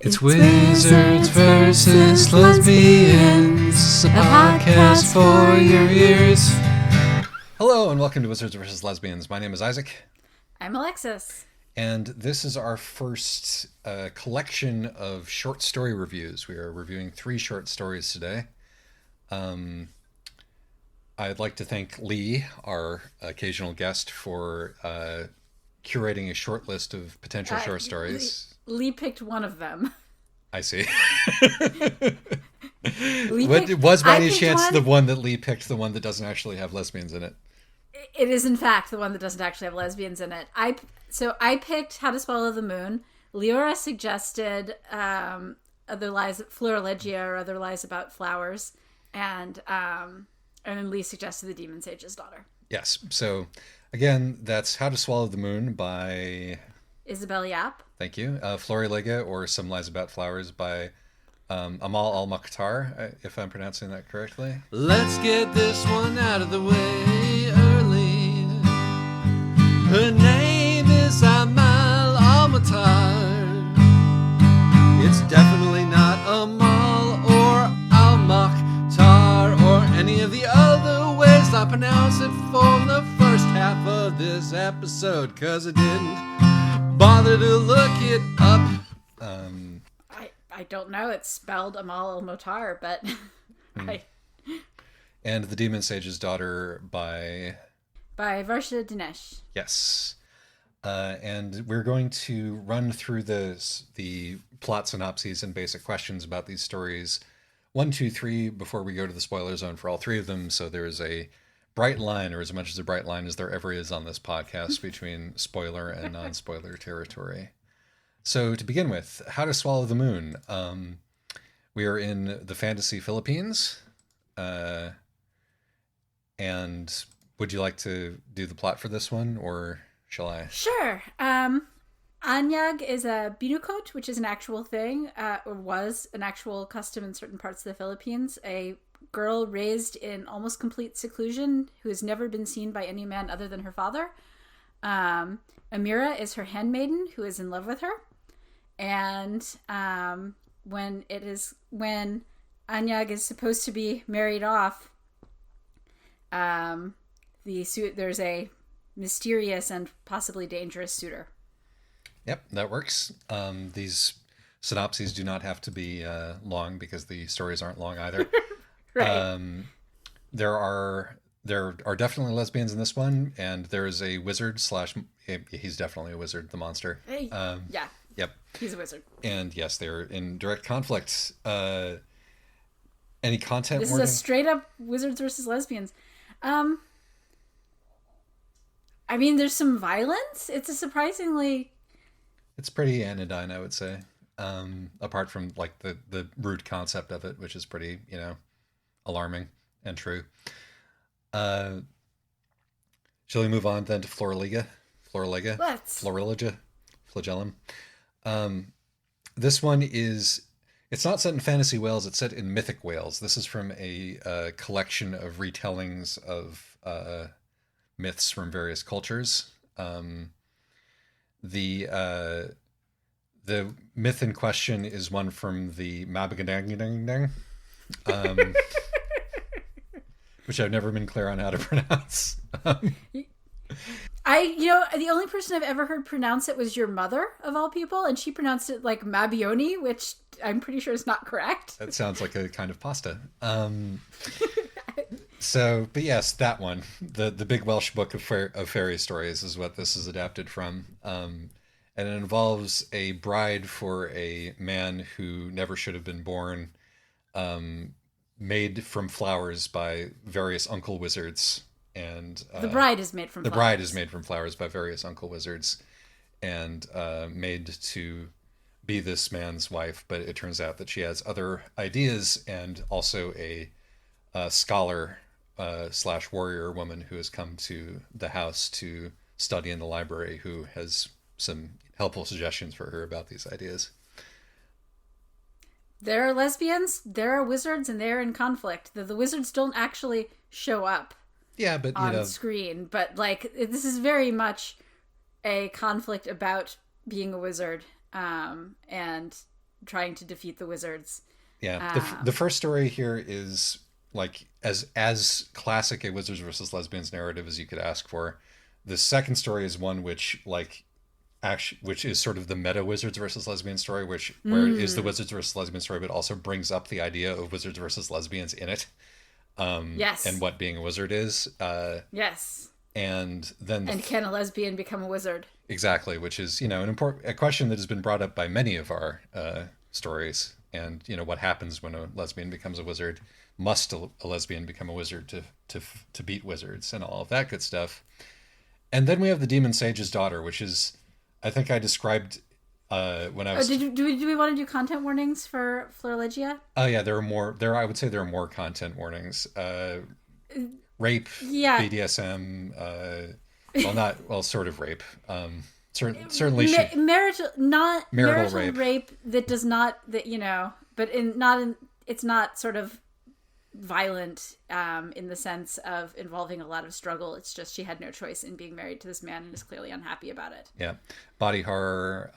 It's Wizards versus Lesbians, a podcast for your ears. Hello and welcome to Wizards versus Lesbians. My name is Isaac. I'm Alexis. And this is our first collection of short story reviews. We are reviewing 3 short stories today. I'd like to thank Lee, our occasional guest, for curating a short list of potential short stories. Lee picked one of them. I see. Was by any chance the one that Lee picked the one that doesn't actually have lesbians in it? It is, in fact, the one that doesn't actually have lesbians in it. I picked How to Swallow the Moon. Leora suggested Other Lies, Florilega, or Other Lies About Flowers. And then Lee suggested The Demon Sage's Daughter. Yes. So, again, that's How to Swallow the Moon by Isabel Yap. Thank you. Florilega, or Some Lies About Flowers by Amal El-Mohtar, if I'm pronouncing that correctly. Let's get this one out of the way early. Her name is Amal El-Mohtar. It's definitely not Amal or Al-Mohtar or any of the other ways I pronounce it for the first half of this episode, cause I didn't bother to look it up. I don't know. It's spelled Amal El-Mohtar, but And The Demon Sage's Daughter by Varsha Dinesh. Yes. And we're going to run through the plot synopses and basic questions about these stories 1, 2, 3 before we go to the spoiler zone for all 3 of them. So there is a bright line, or as much as a bright line as there ever is on this podcast, between spoiler and non-spoiler territory. So to begin with, How to Swallow the Moon. We are in the fantasy Philippines. And would you like to do the plot for this one, or shall I? Sure. Anyag is a binukot, which is an actual thing, or was an actual custom in certain parts of the Philippines. A girl raised in almost complete seclusion who has never been seen by any man other than her father. Amira is her handmaiden who is in love with her. And when Anyag is supposed to be married off, there's a mysterious and possibly dangerous suitor. Yep, that works. These synopses do not have to be long because the stories aren't long either. Right. There are definitely lesbians in this one, and there's a wizard / he's definitely a wizard, the monster. Yeah. Yep. He's a wizard. And yes, they're in direct conflict. Any content? This is a straight up wizards versus lesbians. I mean, there's some violence. It's pretty anodyne, I would say. Apart from like the rude concept of it, which is pretty, alarming and true. Shall we move on then to Florilega? Let's. Florilega? Flagellum. This one it's not set in fantasy Wales, it's set in mythic Wales. This is from a collection of retellings of myths from various cultures. The myth in question is one from the Mabagadangadang, which I've never been clear on how to pronounce. The only person I've ever heard pronounce it was your mother, of all people, and she pronounced it like Mabioni, which I'm pretty sure is not correct. That sounds like a kind of pasta. But yes, that one, the big Welsh book of fairy stories is what this is adapted from. And it involves a bride for a man who never should have been born, made from flowers by various uncle wizards. And the bride is made from flowers. The bride is made from flowers by various uncle wizards and made to be this man's wife. But it turns out that she has other ideas, and also a scholar / warrior woman who has come to the house to study in the library, who has some helpful suggestions for her about these ideas. There are lesbians, there are wizards, and they're in conflict. The wizards don't actually show up. Yeah, but on screen, but like this is very much a conflict about being a wizard, and trying to defeat the wizards. Yeah, the first story here is like as classic a wizards versus lesbians narrative as you could ask for. The second story is one which which is sort of the meta wizards versus lesbian story, where it is the wizards versus lesbian story, but also brings up the idea of wizards versus lesbians in it. Yes. And what being a wizard is. Yes. And then can a lesbian become a wizard? Exactly, which is, a question that has been brought up by many of our stories. And, what happens when a lesbian becomes a wizard? Must a lesbian become a wizard to beat wizards and all of that good stuff? And then we have the Demon Sage's Daughter, which is, I think I described when I was... do we want to do content warnings for Florilega? Oh, yeah, I would say there are more content warnings. Rape, yeah. BDSM, sort of rape. Certainly marital rape that does not, it's not sort of violent in the sense of involving a lot of struggle. It's just she had no choice in being married to this man and is clearly unhappy about it. Yeah. Body horror,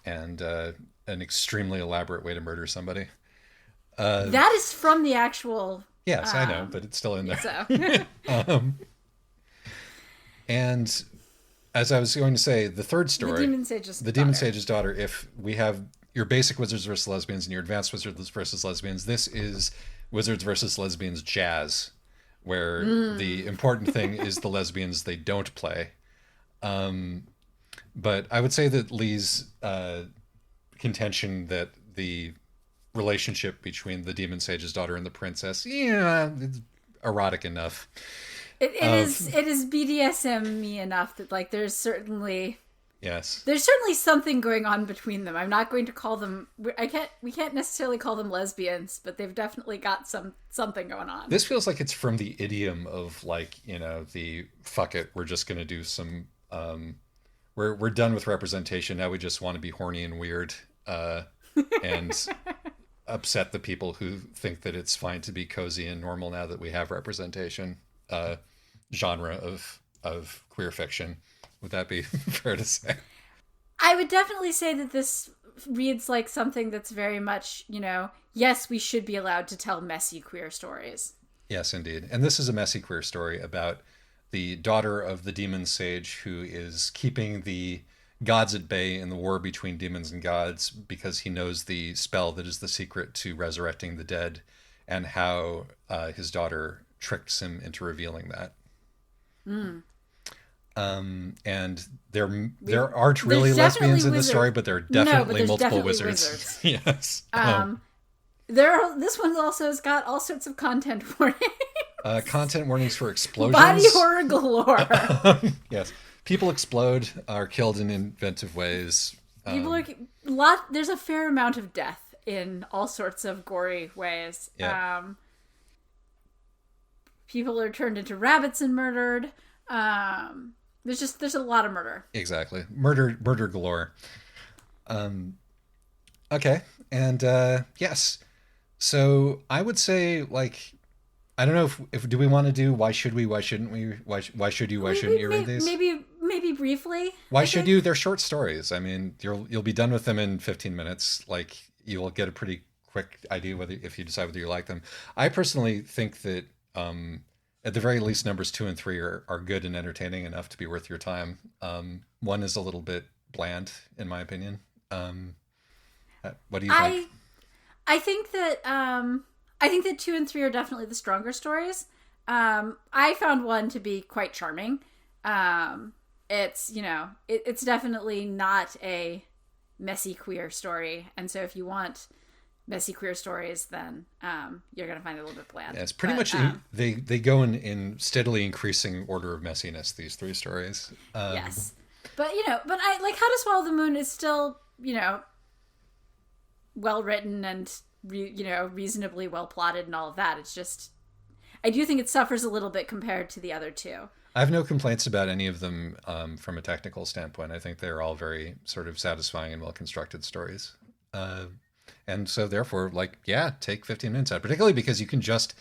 and an extremely elaborate way to murder somebody. That is from the actual... Yes, I know, but it's still in there. So. And as I was going to say, the third story, the Demon Sage's Daughter, if we have your basic wizards versus lesbians and your advanced wizards versus lesbians, this is wizards versus lesbians jazz, where the important thing is the lesbians they don't play. But I would say that Lee's contention that the relationship between the Demon Sage's Daughter and the princess, it's erotic enough. It is BDSM-y enough that there's certainly something going on between them. I'm not going to call them... we can't necessarily call them lesbians, but they've definitely got something going on. This feels like it's from the idiom of the fuck it, we're just going to do some... we're done with representation. Now we just want to be horny and weird and upset the people who think that it's fine to be cozy and normal now that we have representation. Genre of queer fiction. Would that be fair to say? I would definitely say that this reads like something that's very much, yes, we should be allowed to tell messy queer stories. Yes, indeed. And this is a messy queer story about the daughter of the demon sage who is keeping the gods at bay in the war between demons and gods because he knows the spell that is the secret to resurrecting the dead, and how his daughter tricks him into revealing that. And there aren't really lesbians in the story, but there are definitely multiple wizards. Yes. This one also has got all sorts of content warnings. Content warnings for explosions. Body horror galore. Yes. People explode, are killed in inventive ways. There's a fair amount of death in all sorts of gory ways. Yeah. People are turned into rabbits and murdered. There's a lot of murder. Exactly. Murder galore. Okay. And yes. So I would say, I don't know if do we want to do why should we, why shouldn't we, why should you, why shouldn't you read these? Maybe briefly. Why should you? They're short stories. I mean, you'll be done with them in 15 minutes. You'll get a pretty quick idea if you decide whether you like them. I personally think that at the very least, numbers 2 and 3 are good and entertaining enough to be worth your time. 1 is a little bit bland, in my opinion. What do you think? I think that 2 and 3 are definitely the stronger stories. I found 1 to be quite charming. It's it's definitely not a messy queer story, and so if you want messy queer stories, then you're gonna find it a little bit bland. Yeah, it's pretty much they go in steadily increasing order of messiness, these 3 stories. Yes, but I like How to Swallow the Moon is still well written and reasonably well plotted and all of that. It's just I do think it suffers a little bit compared to the other 2. I have no complaints about any of them from a technical standpoint. I think they're all very sort of satisfying and well constructed stories. And so therefore, take 15 minutes out, particularly because you can just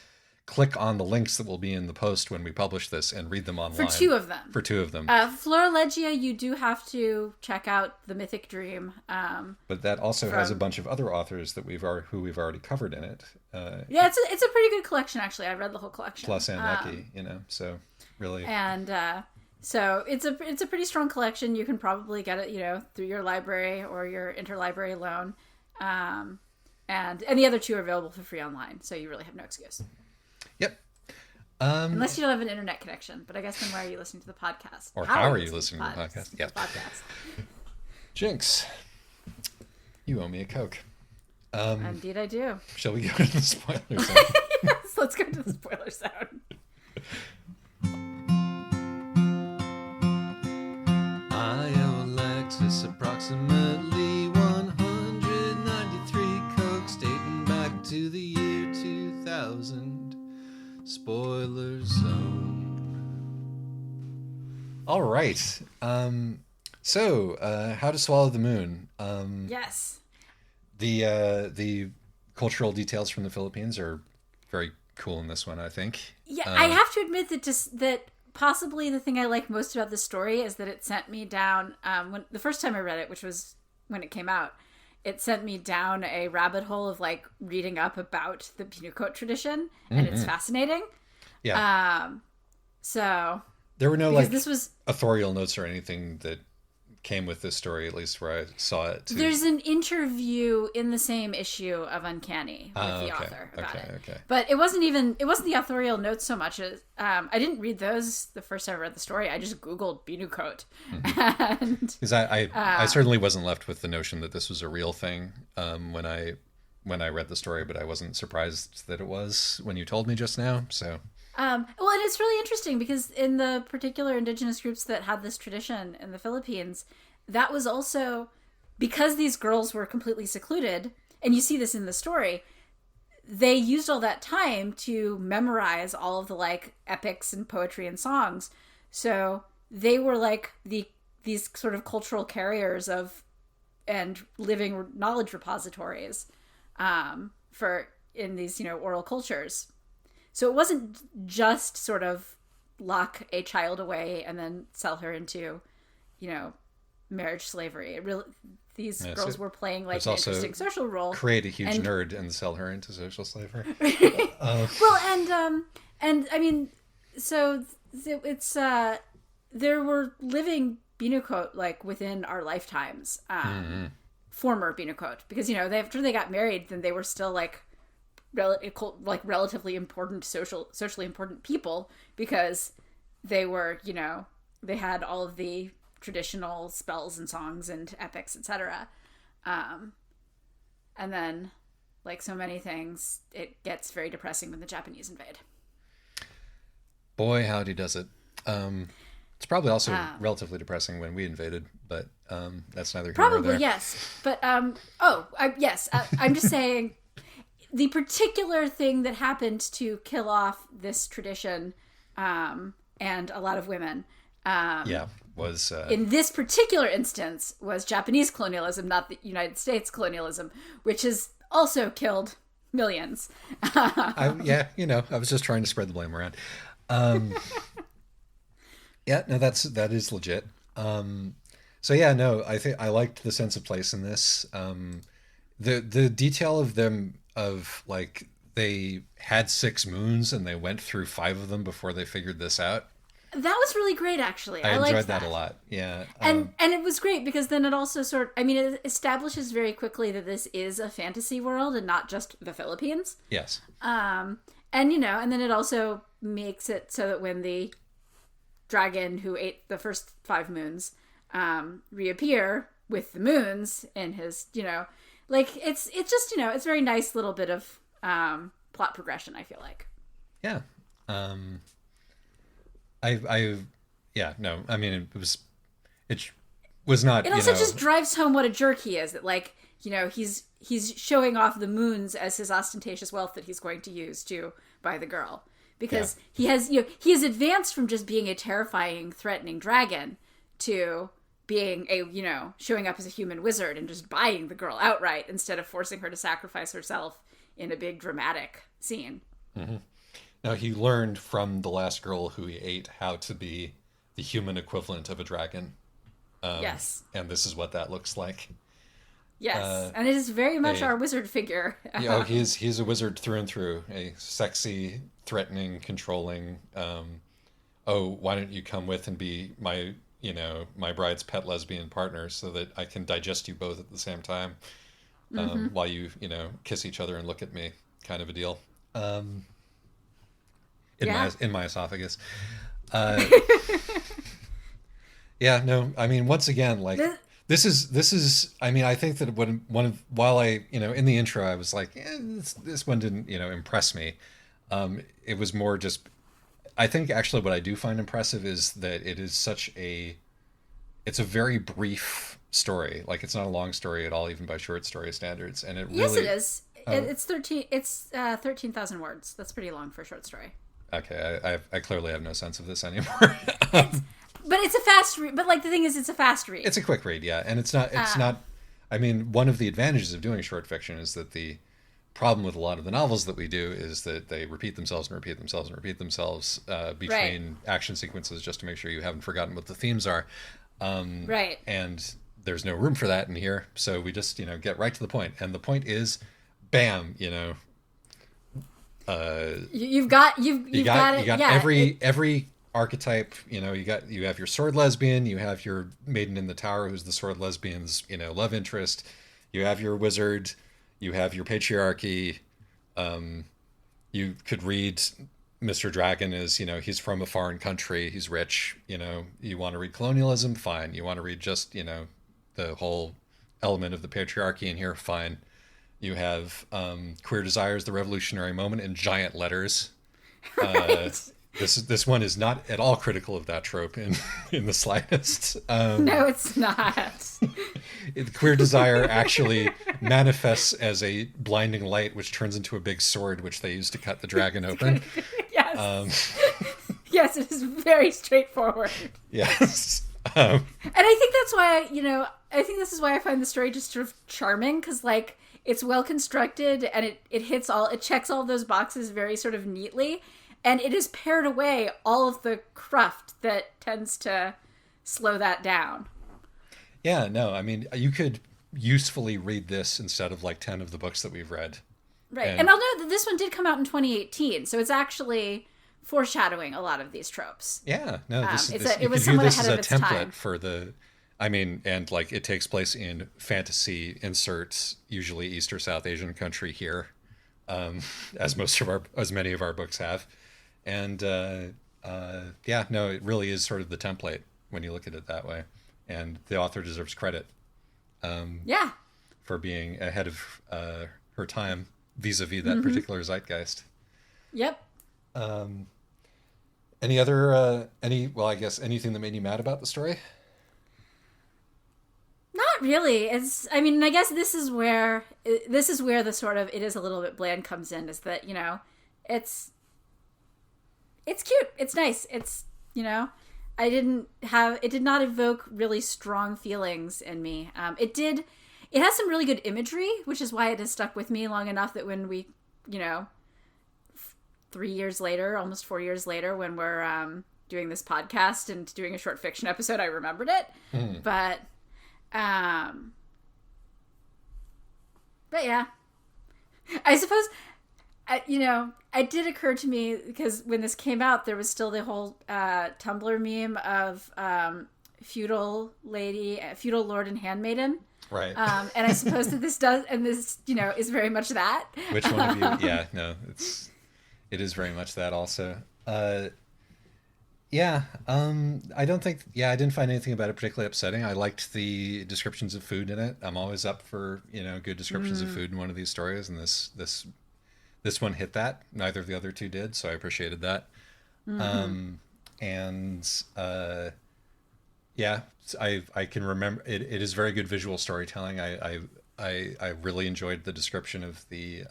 click on the links that will be in the post when we publish this and read them online. For two of them. For two of them. Florilega, you do have to check out The Mythic Dream. But that also has a bunch of other authors that who we've already covered in it. Yeah, it's a pretty good collection, actually. I read the whole collection. Plus Aneki, so really. And so it's a pretty strong collection. You can probably get it, through your library or your interlibrary loan. And the other two are available for free online, so you really have no excuse. Yep. Unless you don't have an internet connection, but I guess then why are you listening to the podcast? Or how are you listening to the podcast? Yeah. Podcast. Jinx, you owe me a Coke. Indeed, I do. Shall we go to the spoiler zone? Yes, let's go to the spoiler zone. I owe Alexis approximately 193 Cokes dating back to the year 2000. Spoiler zone. All right. So, How to Swallow the Moon. Yes. The cultural details from the Philippines are very cool in this one, I think. Yeah, I have to admit that possibly the thing I like most about this story is that it sent me down, when the first time I read it, which was when it came out, it sent me down a rabbit hole of like reading up about the Pinukot tradition, and it's fascinating. Yeah. So there were no this was authorial notes or anything that came with this story, at least where I saw it. There's an interview in the same issue of Uncanny with the author about it. Okay. But it wasn't the authorial notes so much as I didn't read those the first time I read the story. I just Googled Pinukot. Because I certainly wasn't left with the notion that this was a real thing when I read the story, but I wasn't surprised that it was when you told me just now. So. Well, and it's really interesting because in the particular indigenous groups that had this tradition in the Philippines, that was also because these girls were completely secluded, and you see this in the story, they used all that time to memorize all of the like epics and poetry and songs. So they were like these sort of cultural carriers of and living knowledge repositories for in these oral cultures. So it wasn't just sort of lock a child away and then sell her into, marriage slavery. It really, these girls were playing like an interesting social role. Create a huge nerd and sell her into social slavery. Well, and I mean, so it's there were living Pinukot like within our lifetimes, former Pinukot, because after they got married, then they were still like relatively important socially important people because they were they had all of the traditional spells and songs and epics, etc. And then like so many things, it gets very depressing when the Japanese invade. Boy, howdy does it. It's probably also relatively depressing when we invaded, but that's neither here nor there. Probably, yes. But yes, I'm just saying the particular thing that happened to kill off this tradition and a lot of women was in this particular instance was Japanese colonialism, not the United States colonialism, which has also killed millions. I was just trying to spread the blame around. That is legit. I think I liked the sense of place in this. The detail of them like they had 6 moons and they went through 5 of them before they figured this out. That was really great, actually. I enjoyed that a lot. Yeah. And it was great because then it also it establishes very quickly that this is a fantasy world and not just the Philippines. Yes. And then it also makes it so that when the dragon who ate the first 5 moons reappear with the moons in his, it's just, it's a very nice little bit of plot progression, I feel like. Yeah. It was not. It also just drives home what a jerk he is. That he's showing off the moons as his ostentatious wealth that he's going to use to buy the girl, because he has advanced from just being a terrifying, threatening dragon to being a showing up as a human wizard and just buying the girl outright instead of forcing her to sacrifice herself in a big dramatic scene. Mm-hmm. Now, he learned from the last girl who he ate how to be the human equivalent of a dragon. Yes. And this is what that looks like. Yes. And it is very much a- our wizard figure. Yeah, he's a wizard through and through. A sexy, threatening, controlling. Oh, why don't you come with and be my bride's pet lesbian partner so that I can digest you both at the same time, while you kiss each other and look at me, kind of a deal. In my esophagus. Yeah, no, I mean, once again, like this is. I mean, I think that while I in the intro I was like, this one didn't impress me. It was more just. I think actually what I do find impressive is that it's a very brief story. Like, it's not a long story at all, even by short story standards. And it really... Yes, it is. It's 13,000 words. That's pretty long for a short story. Okay, I clearly have no sense of this anymore. But it's a fast read. But like the thing is, it's a fast read. It's a quick read, yeah. And it's not, I mean, one of the advantages of doing short fiction is that the problem with a lot of the novels that we do is that they repeat themselves and repeat themselves and repeat themselves between action sequences just to make sure you haven't forgotten what the themes are. Right. And there's no room for that in here, so we just get right to the point. And the point is, bam, you've got every archetype. You have your sword lesbian, you have your maiden in the tower who's the sword lesbian's love interest, you have your wizard, you have your patriarchy. You could read Mr. Dragon as, he's from a foreign country, he's rich, you want to read colonialism, fine. You want to read just, the whole element of the patriarchy in here, fine. You have queer desires, the revolutionary moment in giant letters. Right. This one is not at all critical of that trope in the slightest. No, it's not. Queer desire actually manifests as a blinding light, which turns into a big sword, which they use to cut the dragon open. Yes. Yes, it is very straightforward. Yes. And I think that's why, I think this is why I find the story just sort of charming, because, like, it's well constructed and it checks all of those boxes very sort of neatly. And it has pared away all of the cruft that tends to slow that down. Yeah, no, I mean, you could usefully read this instead of like 10 of the books that we've read. Right. And I'll note that this one did come out in 2018, so it's actually foreshadowing a lot of these tropes. Yeah, no, it was somewhat ahead of its time. Template for and like it takes place in fantasy inserts, usually East or South Asian country here, as many of our books have. And yeah, no, it really is sort of the template when you look at it that way. And the author deserves credit. For being ahead of her time vis-a-vis that particular zeitgeist. Yep. Any other I guess anything that made you mad about the story? Not really. I guess this is where the sort of it is a little bit bland comes in, is that, it's cute. It's nice. It's, it did not evoke really strong feelings in me. It has some really good imagery, which is why it has stuck with me long enough that when we, 3 years later, almost 4 years later, when we're doing this podcast and doing a short fiction episode, I remembered it. But yeah, I suppose, it did occur to me, because when this came out, there was still the whole Tumblr meme of feudal lord and handmaiden. Right. And I suppose that this is very much that. Which one of you? Yeah, no, it is very much that also. Yeah, I didn't find anything about it particularly upsetting. I liked the descriptions of food in it. I'm always up for, good descriptions of food in one of these stories, and this one hit that. Neither of the other two did, so I appreciated that. Yeah, I can remember it is very good visual storytelling. I really enjoyed the description of the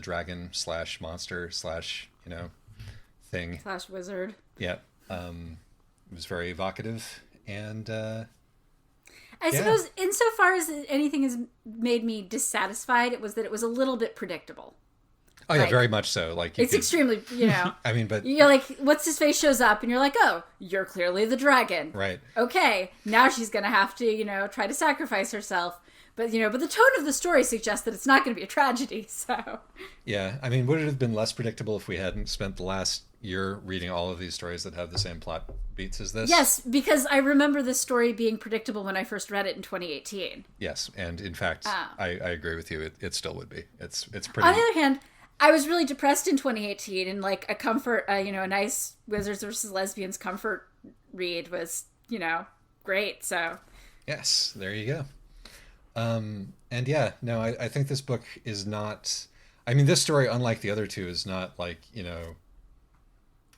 dragon / monster thing / wizard. Yeah. It was very evocative, and I suppose insofar as anything has made me dissatisfied, it was that it was a little bit predictable. Oh yeah, Like, very much so. Like you it's could, extremely, I mean, but you're like, what's his face shows up, and you're like, oh, you're clearly the dragon. right. Okay, now she's gonna have to, try to sacrifice herself. But but the tone of the story suggests that it's not going to be a tragedy. So Yeah, I mean, would it have been less predictable if we hadn't spent the last year reading all of these stories that have the same plot beats as this? yes, because I remember this story being predictable when I first read it in 2018. Yes, and in fact, I agree with you. It still would be. It's pretty. On the other hand, I was really depressed in 2018, and like a comfort, a nice Wizards versus Lesbians comfort read was, great. So Yes, there you go. And yeah, no, I think this book is not. I mean, this story, unlike the other two, is not like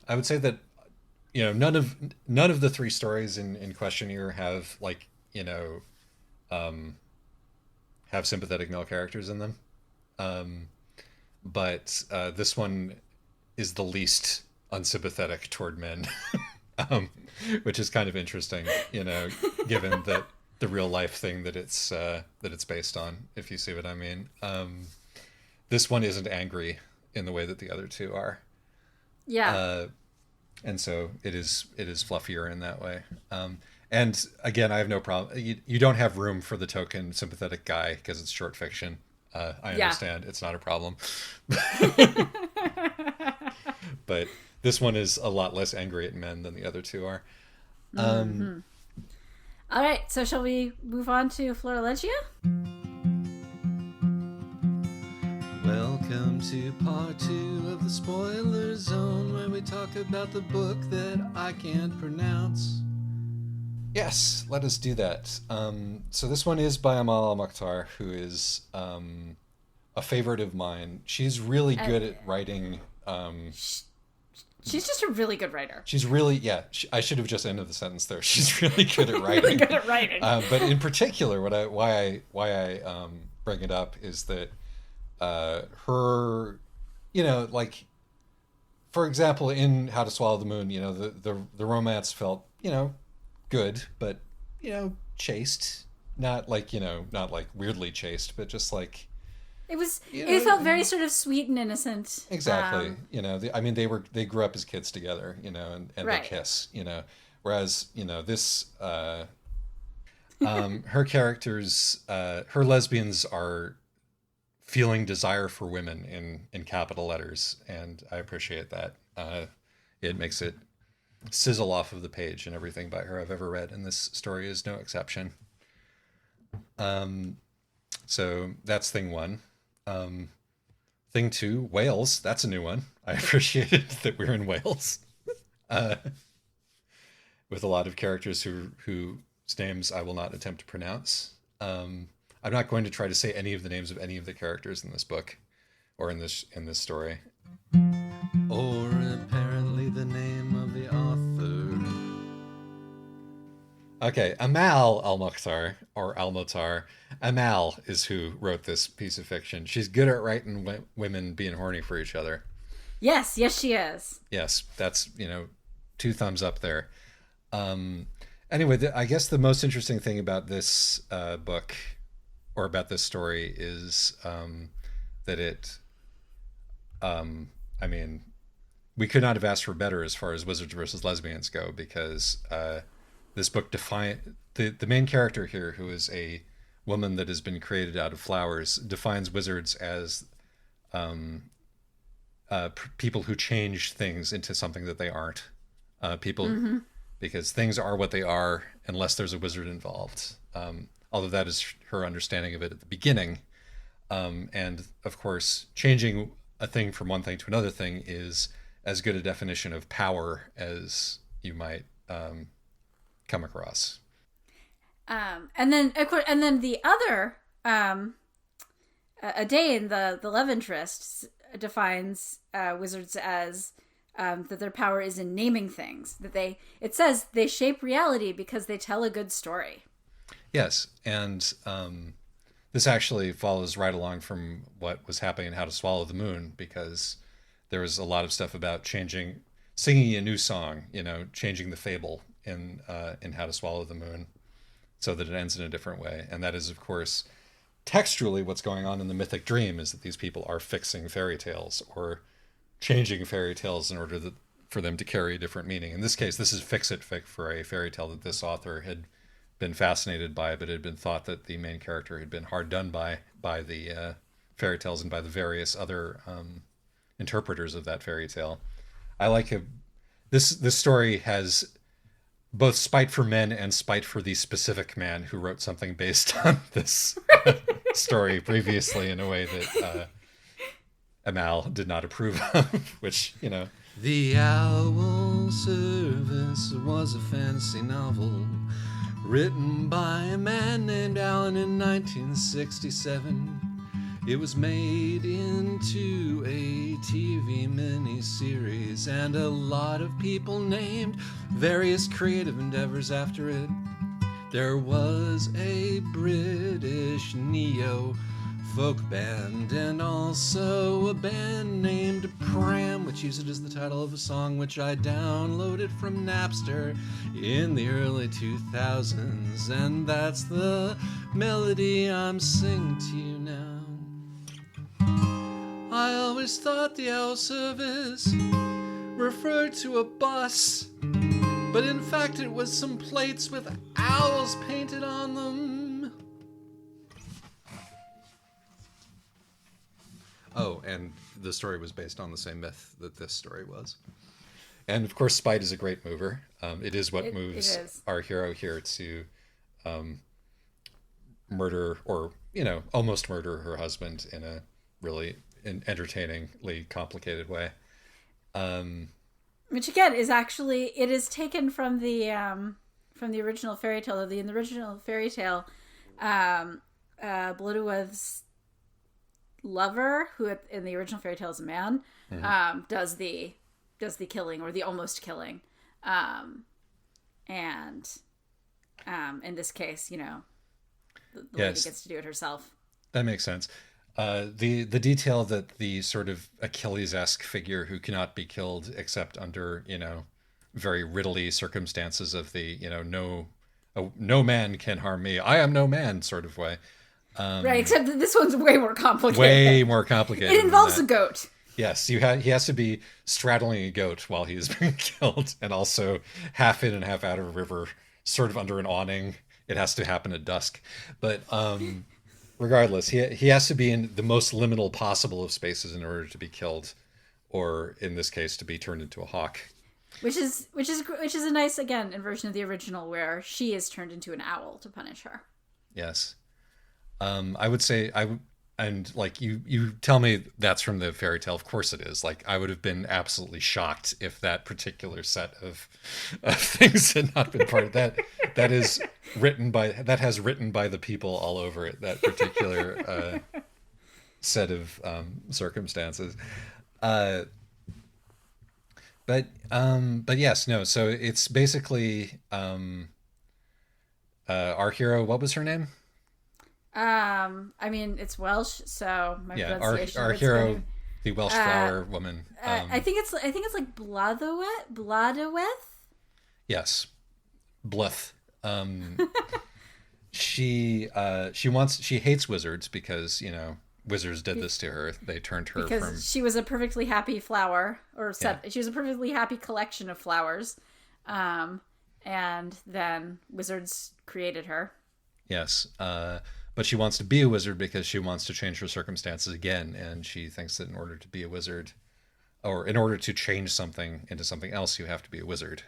I would say that none of the three stories in question here have like have sympathetic male characters in them. But this one is the least unsympathetic toward men, which is kind of interesting, given that the real life thing that it's based on, if you see what I mean. This one isn't angry in the way that the other two are. yeah. And so it is fluffier in that way. And again, I have no problem. You don't have room for the token sympathetic guy because it's short fiction. I understand it's not a problem. But this one is a lot less angry at men than the other two are. All right, so shall we move on to Florilegia? Welcome to part 2 of the spoiler zone, where we talk about the book that I can't pronounce. Yes, let us do that. So this one is by Amal El-Mohtar, who is a favorite of mine. She's really good at writing. She's just a really good writer. She's really, I should have just ended the sentence there. She's really good at writing. Really good at writing. But in particular, why I bring it up is that her, like, for example, in How to Swallow the Moon, the romance felt, good, but, chaste. Not like, not like weirdly chaste, but just like, It was. It felt very sort of sweet and innocent. exactly. They grew up as kids together, and Right. they kiss, whereas, this, her characters, her lesbians are feeling desire for women in capital letters, and I appreciate that. It makes it sizzle off of the page, and everything by her I've ever read, and this story is no exception. So that's thing one. Thing two, Wales. That's a new one. I appreciated that we're in Wales, with a lot of characters whose names I will not attempt to pronounce. I'm not going to try to say any of the names of any of the characters in this book, or in this story. Or apparently the name of the author. Okay, Amal El-Mohtar, or El-Mohtar. Amal is who wrote this piece of fiction. She's good at writing women being horny for each other. Yes, she is. Yes, that's, 2 thumbs up there. Anyway, I guess the most interesting thing about this book, or about this story, is that it, we could not have asked for better as far as Wizards versus Lesbians go, because this book the main character here, who is a woman that has been created out of flowers, defines wizards as people who change things into something that they aren't. Because things are what they are unless there's a wizard involved. Although that is her understanding of it at the beginning. And of course, changing a thing from one thing to another thing is as good a definition of power as you might come across. And then the other, a day in the love interest defines wizards as that their power is in naming things. It says they shape reality because they tell a good story. Yes, and this actually follows right along from what was happening in How to Swallow the Moon, because there was a lot of stuff about singing a new song, changing the fable in How to Swallow the Moon, so that it ends in a different way. And that is, of course, textually, what's going on in the mythic dream is that these people are fixing fairy tales or changing fairy tales in order for them to carry a different meaning. In this case, this is fix-it-fic for a fairy tale that this author had been fascinated by, but it had been thought that the main character had been hard done by the fairy tales and by the various other interpreters of that fairy tale. I like it. This story has both spite for men and spite for the specific man who wrote something based on this story previously in a way that Amal did not approve of, which, you know. The Owl Service was a fantasy novel written by a man named Alan in 1967. It was made into a TV miniseries, and a lot of people named various creative endeavors after it. There was a British neo-folk band, and also a band named Pram, which used it as the title of a song which I downloaded from Napster in the early 2000s, and that's the melody I'm singing to you now. I always thought the Owl Service referred to a bus, but in fact it was some plates with owls painted on them. Oh, and the story was based on the same myth that this story was. And of course, spite is a great mover. It is what moves our hero here to murder, or, you know, almost murder her husband in a really entertainingly complicated way. Which again is actually, it is taken from the original fairy tale. In the original fairy tale, Blodeuwed's lover, who in the original fairy tale is a man, does the killing, or the almost killing, and in this case, you know, the lady gets to do it herself. That makes sense. The detail that the sort of Achilles-esque figure who cannot be killed except under, you know, very riddly circumstances of the, you know, no man can harm me, I am no man sort of way. Right, except that this one's way more complicated. Way more complicated. It involves a goat. Yes, he has to be straddling a goat while he is being killed, and also half in and half out of a river, sort of under an awning. It has to happen at dusk. But regardless, he has to be in the most liminal possible of spaces in order to be killed, or in this case, to be turned into a hawk. Which is a nice, again, inversion of the original, where she is turned into an owl to punish her. Yes. I would say and like you tell me that's from the fairy tale. Of course it is. Like, I would have been absolutely shocked if that particular set of things had not been part of that. That has written by the people all over it. That particular set of circumstances. But yes, no. So it's basically our hero. What was her name? I mean, it's Welsh, so my pronunciation. Our hero, the Welsh flower woman. I think it's like Blodeuwed. Yes, Blyth. She hates wizards because, you know, wizards did this to her. They turned her because she was a perfectly happy flower, she was a perfectly happy collection of flowers, and then wizards created her. Yes. But she wants to be a wizard because she wants to change her circumstances again, and she thinks that in order to be a wizard, or in order to change something into something else, you have to be a wizard.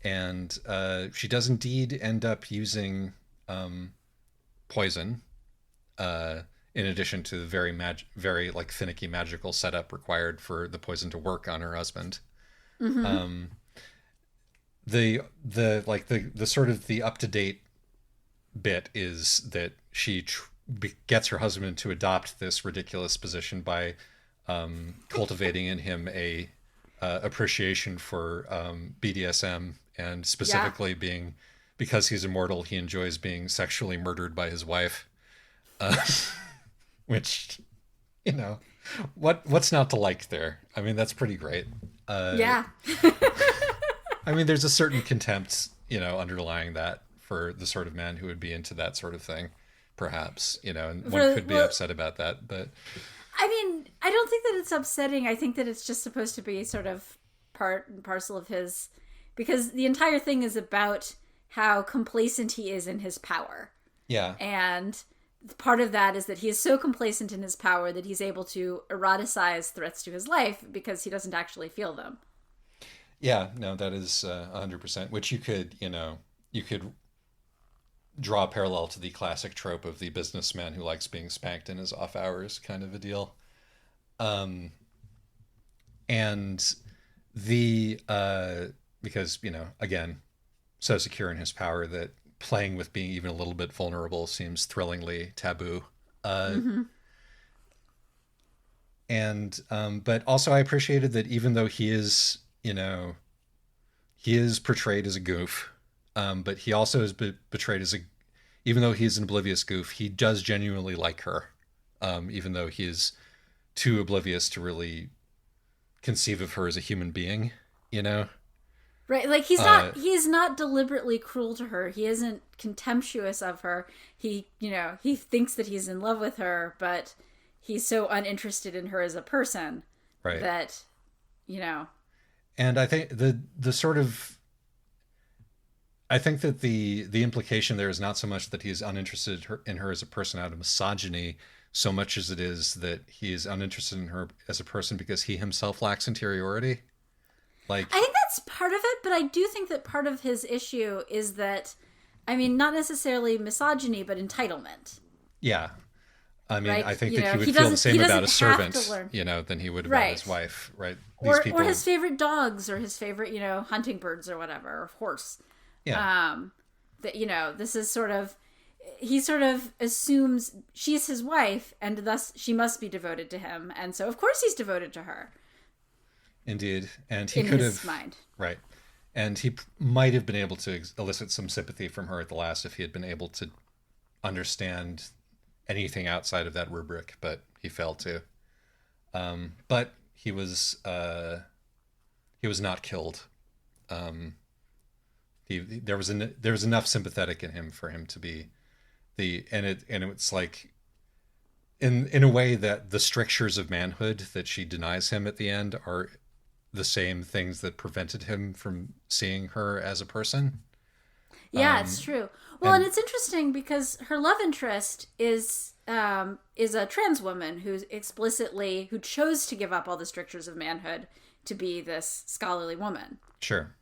And she does indeed end up using poison, in addition to the very like finicky magical setup required for the poison to work on her husband. The sort of the up-to-date bit is that she gets her husband to adopt this ridiculous position by cultivating in him a appreciation for BDSM, and specifically because he's immortal, he enjoys being sexually murdered by his wife, which, you know, what's not to like there? I mean, that's pretty great. I mean, there's a certain contempt, you know, underlying that for the sort of man who would be into that sort of thing. perhaps, and one could be upset about that, but I mean, I don't think that it's upsetting. I think that it's just supposed to be sort of part and parcel of his, because the entire thing is about how complacent he is in his power. yeah. And part of that is that he is so complacent in his power that he's able to eroticize threats to his life because he doesn't actually feel them. Yeah, no, that is 100%, which you could draw a parallel to the classic trope of the businessman who likes being spanked in his off hours kind of a deal. And because, again, so secure in his power that playing with being even a little bit vulnerable seems thrillingly taboo. And, but also I appreciated that even though he is, he is portrayed as a goof, but he also is portrayed as even though he's an oblivious goof, he does genuinely like her, even though he is too oblivious to really conceive of her as a human being, Right, like he is not deliberately cruel to her. He isn't contemptuous of her. He thinks that he's in love with her, but he's so uninterested in her as a person, right? That, And I think I think that the implication there is not so much that he's uninterested in her as a person out of misogyny, so much as it is that he is uninterested in her as a person because he himself lacks interiority. Like, I think that's part of it, but I do think that part of his issue is that, I mean, not necessarily misogyny, but entitlement. Yeah. I mean, right? I think that he would feel the same about a servant, than he would about his wife, right? Or his favorite dogs, or his favorite, hunting birds or whatever, or horse. Yeah. That, this is sort of, he sort of assumes she's his wife, and thus she must be devoted to him. And so, of course, he's devoted to her. Indeed. And he in could his have, mind. right. And he might have been able to elicit some sympathy from her at the last if he had been able to understand anything outside of that rubric, but he failed to. But he was not killed. There was enough sympathetic in him for him to be it's like in a way that the strictures of manhood that she denies him at the end are the same things that prevented him from seeing her as a person. Yeah, it's true. Well, and it's interesting because her love interest is a trans woman who chose to give up all the strictures of manhood to be this scholarly woman. Sure.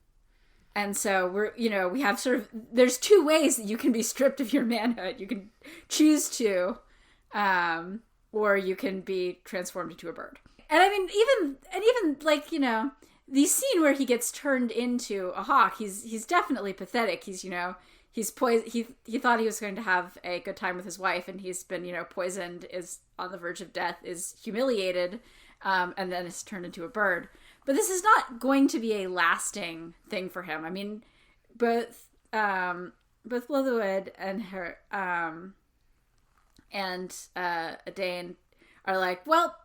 And so we have there's two ways that you can be stripped of your manhood. You can choose to, or you can be transformed into a bird. And I mean, even like, the scene where he gets turned into a hawk, he's definitely pathetic. He's he thought he was going to have a good time with his wife, and he's been, poisoned, is on the verge of death, is humiliated, and then is turned into a bird. But this is not going to be a lasting thing for him. I mean, both Leatherwood and her and Adane are like, well,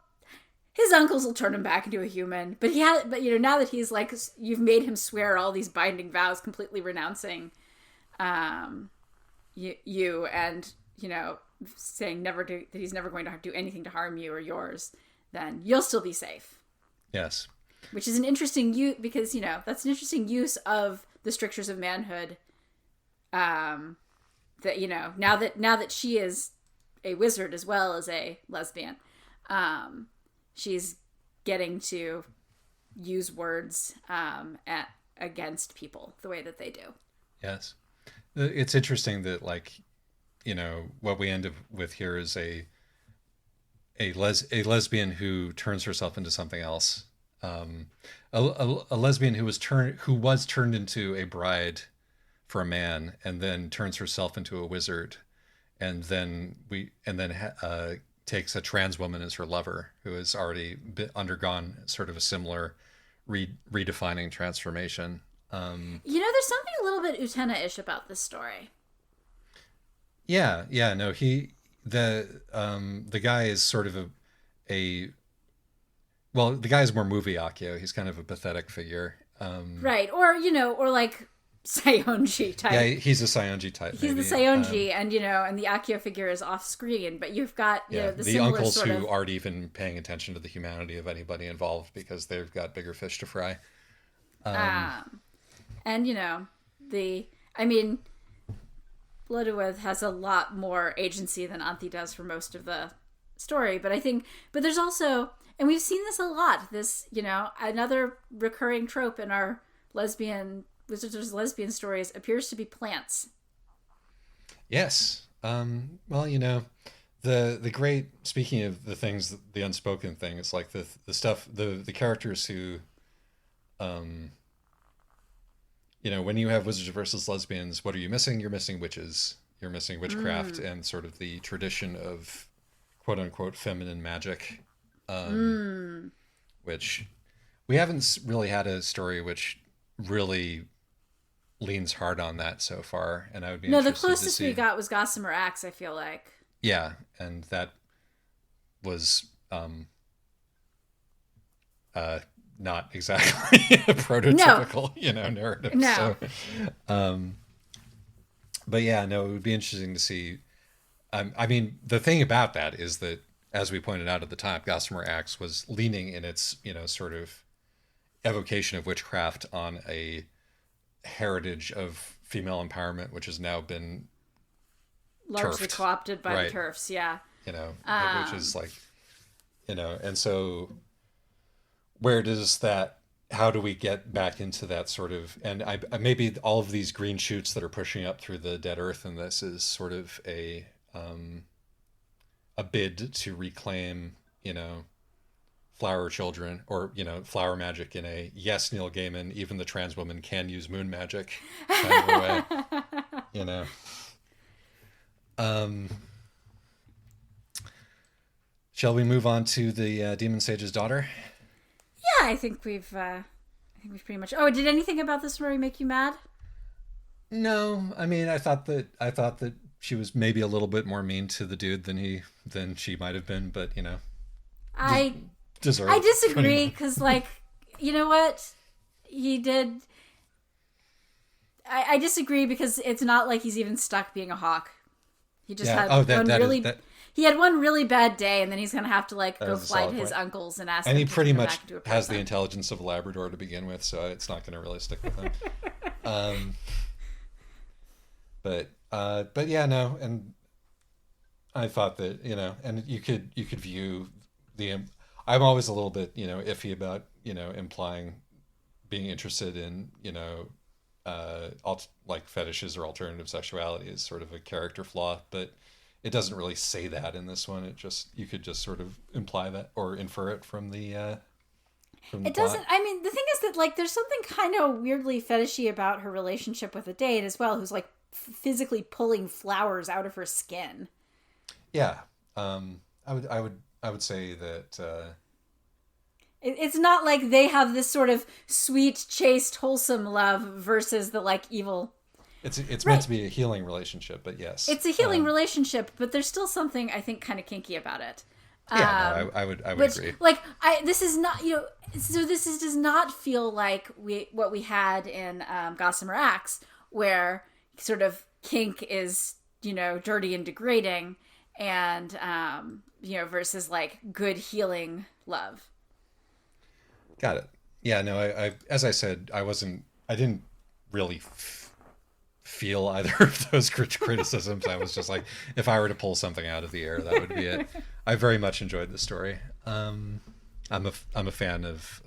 his uncles will turn him back into a human. But now that he's like, you've made him swear all these binding vows, completely renouncing you and, saying that he's never going to do anything to harm you or yours, then you'll still be safe. Yes. Which is an interesting use, because, that's an interesting use of the strictures of manhood. That, now that she is a wizard as well as a lesbian, she's getting to use words against people the way that they do. Yes. It's interesting that, like, what we end up with here is a lesbian who turns herself into something else. A lesbian who was turned into a bride for a man, and then turns herself into a wizard, and then takes a trans woman as her lover who has already undergone sort of a similar redefining transformation. There's something a little bit Utena-ish about this story. Yeah, no, the guy is sort of the guy is more movie Akio. He's kind of a pathetic figure. Right. Or like Saionji type. Yeah, he's a Saionji type. He's maybe. the Saionji, and and the Akio figure is off screen, but you've got the similar uncles sort who of, aren't even paying attention to the humanity of anybody involved because they've got bigger fish to fry. and Bloodowith has a lot more agency than Anthi does for most of the story, but there's also, and we've seen this a lot, this, another recurring trope in our Wizards lesbian stories appears to be plants. Yes. Well, the great, speaking of the things, the unspoken thing, it's like the stuff, the characters who, when you have wizards versus lesbians, what are you missing? You're missing witches. You're missing witchcraft and sort of the tradition of quote unquote feminine magic, which we haven't really had a story which really leans hard on that so far. And I would be interested the closest to see. we got was Gossamer Axe, I feel like. Yeah. And that was, not exactly a prototypical, narrative. No. So, but yeah, no, it would be interesting to see. The thing about that is that, as we pointed out at the time, Gossamer Axe was leaning in its, sort of evocation of witchcraft on a heritage of female empowerment, which has now been largely turfed. co-opted by Right. the TERFs, yeah. Which is like, and so how do we get back into that sort of, and maybe all of these green shoots that are pushing up through the dead earth in this is sort of a bid to reclaim, flower children, or, flower magic in a, yes, Neil Gaiman, even the trans woman can use moon magic kind of way, Shall we move on to the Demon Sage's daughter? Yeah, I think we've pretty much. Oh, did anything about this story make you mad? No, I thought that she was maybe a little bit more mean to the dude than she might have been, but I deserve. I disagree because, you know what he did. I disagree because it's not like he's even stuck being a hawk. He just had he had one really bad day, and then he's gonna have to go fly to his uncles and ask. And them he pretty much to has the intelligence of a Labrador to begin with, so it's not gonna really stick with him. But yeah, no, and I thought that and you could view I'm always a little bit iffy about implying being interested in fetishes or alternative sexuality is sort of a character flaw, but it doesn't really say that in this one. You could just sort of imply that or infer it from the it plot. Doesn't. The thing is that there's something kind of weirdly fetishy about her relationship with a date as well, who's physically pulling flowers out of her skin. Yeah, I would say that. It's not like they have this sort of sweet, chaste, wholesome love versus the evil. It's meant to be a healing relationship, but yes, it's a healing relationship, but there's still something I think kind of kinky about it. Yeah, I would agree. This is not this does not feel like what we had in Gossamer Axe, where sort of kink is dirty and degrading, and versus good healing love. Got it. Yeah, no, I as I said, I didn't really feel either of those criticisms. I was just if I were to pull something out of the air, that would be it. I very much enjoyed the story. I'm a fan of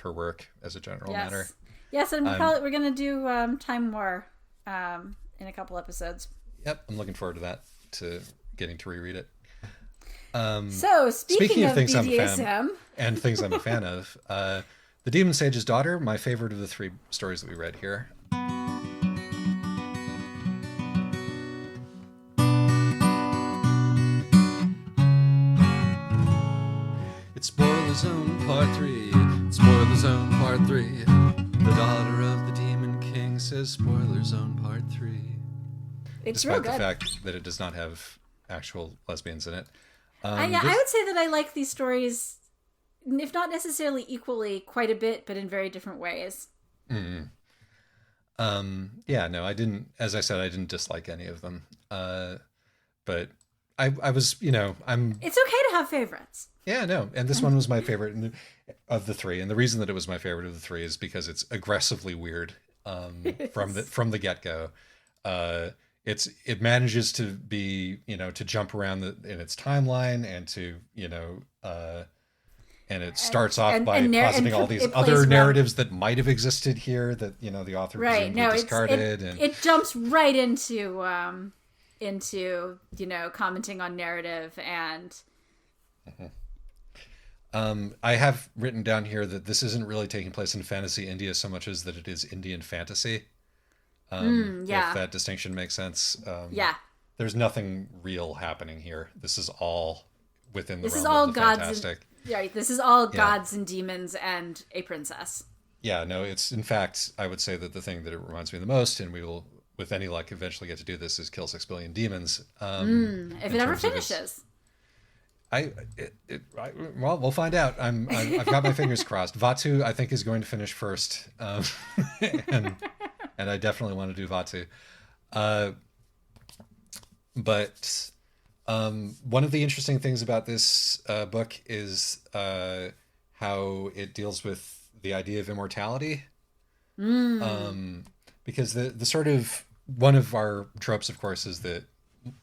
her work as a general matter. Yes, and we're gonna do Time War in a couple episodes. Yep, I'm looking forward to that, to getting to reread it. So speaking of things BDSM and things I'm a fan of, The Demon Sage's Daughter, my favorite of the three stories that we read here. It's Spoiler Zone Part 3. Spoiler Zone Part 3. The daughter of the Demon King says Spoiler Zone Part 3. It's Despite real good. the fact that it does not have actual lesbians in it. I would say that I like these stories, if not necessarily equally, quite a bit, but in very different ways. Mm-hmm. Yeah, no, I didn't. As I said, I didn't dislike any of them. But I was, I'm It's okay to have favorites. yeah, no, and this one was my favorite of the three, and the reason that it was my favorite of the three is because it's aggressively weird from the get go. Uh, it manages to be to jump around in its timeline and to and it starts off by positing all these other narratives that might have existed here that the author presumably discarded, and it jumps right into commenting on narrative and. I have written down here that this isn't really taking place in fantasy India so much as that it is Indian fantasy. If that distinction makes sense. There's nothing real happening here. This is all within the realm of the fantastic. This is all gods and demons and a princess. Yeah, no, it's in fact, I would say that the thing that it reminds me the most, and we will, with any luck, eventually get to do this, is kill 6 billion demons. If it ever finishes. Well, we'll find out. I've got my fingers crossed. Vatu, I think, is going to finish first, and I definitely want to do Vatu. But one of the interesting things about this book is how it deals with the idea of immortality. Because the sort of one of our tropes, of course, is that